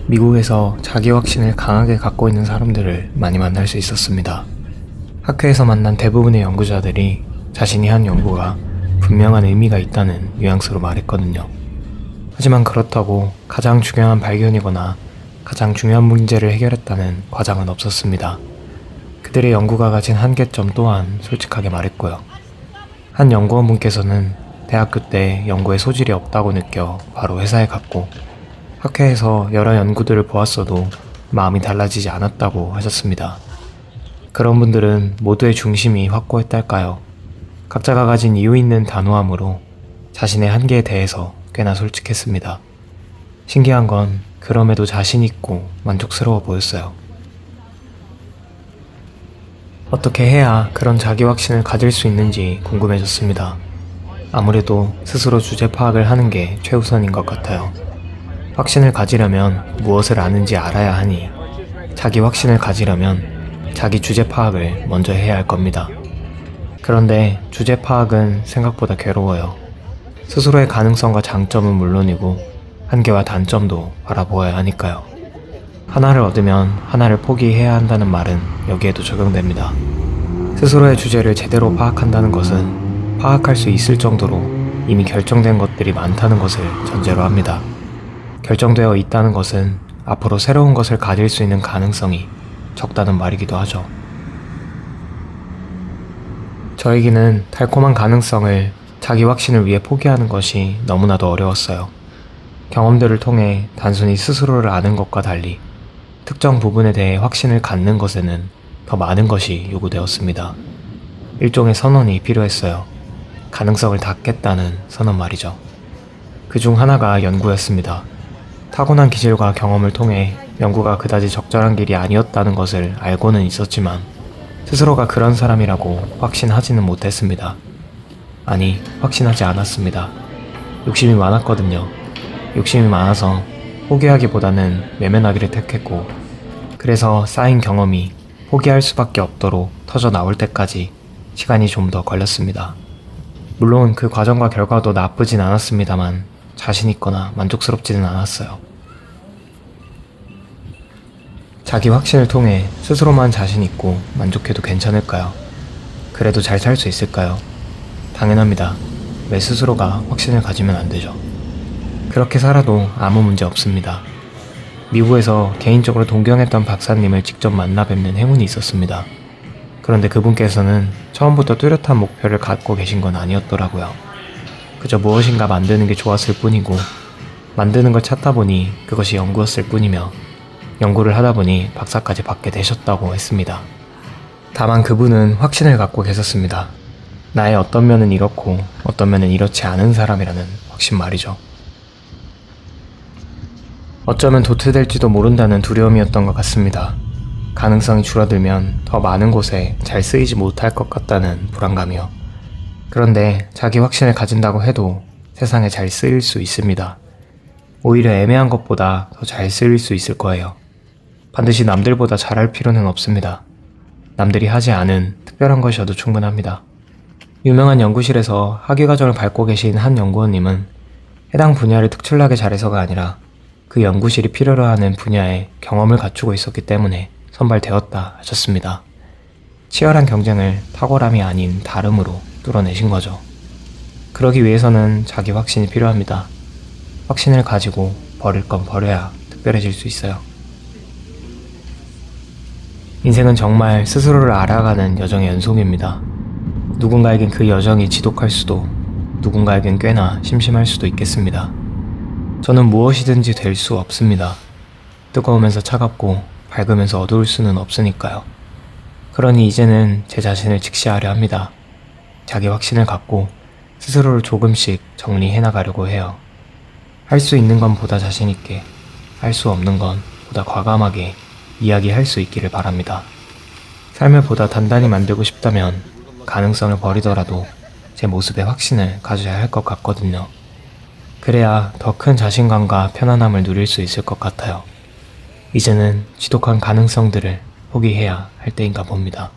미국에서 자기 확신을 강하게 갖고 있는 사람들을 많이 만날 수 있었습니다. 학회에서 만난 대부분의 연구자들이 자신이 한 연구가 분명한 의미가 있다는 뉘앙스로 말했거든요. 하지만 그렇다고 가장 중요한 발견이거나 가장 중요한 문제를 해결했다는 과장은 없었습니다. 그들의 연구가 가진 한계점 또한 솔직하게 말했고요. 한 연구원분께서는 대학교 때 연구에 소질이 없다고 느껴 바로 회사에 갔고 학회에서 여러 연구들을 보았어도 마음이 달라지지 않았다고 하셨습니다. 그런 분들은 모두의 중심이 확고했달까요? 각자가 가진 이유 있는 단호함으로 자신의 한계에 대해서 꽤나 솔직했습니다. 신기한 건 그럼에도 자신 있고 만족스러워 보였어요. 어떻게 해야 그런 자기 확신을 가질 수 있는지 궁금해졌습니다. 아무래도 스스로 주제 파악을 하는 게 최우선인 것 같아요. 확신을 가지려면 무엇을 아는지 알아야 하니 자기 확신을 가지려면 자기 주제 파악을 먼저 해야 할 겁니다. 그런데 주제 파악은 생각보다 괴로워요. 스스로의 가능성과 장점은 물론이고 한계와 단점도 바라보아야 하니까요. 하나를 얻으면 하나를 포기해야 한다는 말은 여기에도 적용됩니다. 스스로의 주제를 제대로 파악한다는 것은 파악할 수 있을 정도로 이미 결정된 것들이 많다는 것을 전제로 합니다. 결정되어 있다는 것은 앞으로 새로운 것을 가질 수 있는 가능성이 적다는 말이기도 하죠. 저에게는 달콤한 가능성을 자기 확신을 위해 포기하는 것이 너무나도 어려웠어요. 경험들을 통해 단순히 스스로를 아는 것과 달리 특정 부분에 대해 확신을 갖는 것에는 더 많은 것이 요구되었습니다. 일종의 선언이 필요했어요. 가능성을 닫겠다는 선언 말이죠. 그중 하나가 연구였습니다. 타고난 기질과 경험을 통해 연구가 그다지 적절한 길이 아니었다는 것을 알고는 있었지만 스스로가 그런 사람이라고 확신하지는 못했습니다. 아니, 확신하지 않았습니다. 욕심이 많았거든요. 욕심이 많아서 포기하기보다는 외면하기를 택했고 그래서 쌓인 경험이 포기할 수밖에 없도록 터져 나올 때까지 시간이 좀 더 걸렸습니다. 물론 그 과정과 결과도 나쁘진 않았습니다만 자신 있거나 만족스럽지는 않았어요. 자기 확신을 통해 스스로만 자신 있고 만족해도 괜찮을까요? 그래도 잘 살 수 있을까요? 당연합니다. 왜 스스로가 확신을 가지면 안 되죠? 그렇게 살아도 아무 문제 없습니다. 미국에서 개인적으로 동경했던 박사님을 직접 만나 뵙는 행운이 있었습니다. 그런데 그분께서는 처음부터 뚜렷한 목표를 갖고 계신 건 아니었더라고요. 그저 무엇인가 만드는 게 좋았을 뿐이고 만드는 걸 찾다 보니 그것이 연구였을 뿐이며 연구를 하다 보니 박사까지 받게 되셨다고 했습니다. 다만 그분은 확신을 갖고 계셨습니다. 나의 어떤 면은 이렇고 어떤 면은 이렇지 않은 사람이라는 확신 말이죠. 어쩌면 도태될지도 모른다는 두려움이었던 것 같습니다. 가능성이 줄어들면 더 많은 곳에 잘 쓰이지 못할 것 같다는 불안감이요. 그런데 자기 확신을 가진다고 해도 세상에 잘 쓰일 수 있습니다. 오히려 애매한 것보다 더 잘 쓰일 수 있을 거예요. 반드시 남들보다 잘할 필요는 없습니다. 남들이 하지 않은 특별한 것이어도 충분합니다. 유명한 연구실에서 학위과정을 밟고 계신 한 연구원님은 해당 분야를 특출나게 잘해서가 아니라 그 연구실이 필요로 하는 분야에 경험을 갖추고 있었기 때문에 선발되었다 하셨습니다. 치열한 경쟁을 탁월함이 아닌 다름으로 뚫어내신 거죠. 그러기 위해서는 자기 확신이 필요합니다. 확신을 가지고 버릴 건 버려야 특별해질 수 있어요. 인생은 정말 스스로를 알아가는 여정의 연속입니다. 누군가에겐 그 여정이 지독할 수도, 누군가에겐 꽤나 심심할 수도 있겠습니다. 저는 무엇이든지 될 수 없습니다. 뜨거우면서 차갑고 밝으면서 어두울 수는 없으니까요. 그러니 이제는 제 자신을 직시하려 합니다. 자기 확신을 갖고 스스로를 조금씩 정리해 나가려고 해요. 할 수 있는 건 보다 자신 있게, 할 수 없는 건 보다 과감하게 이야기할 수 있기를 바랍니다. 삶을 보다 단단히 만들고 싶다면 가능성을 버리더라도 제 모습에 확신을 가져야 할 것 같거든요. 그래야 더 큰 자신감과 편안함을 누릴 수 있을 것 같아요. 이제는 지독한 가능성들을 포기해야 할 때인가 봅니다.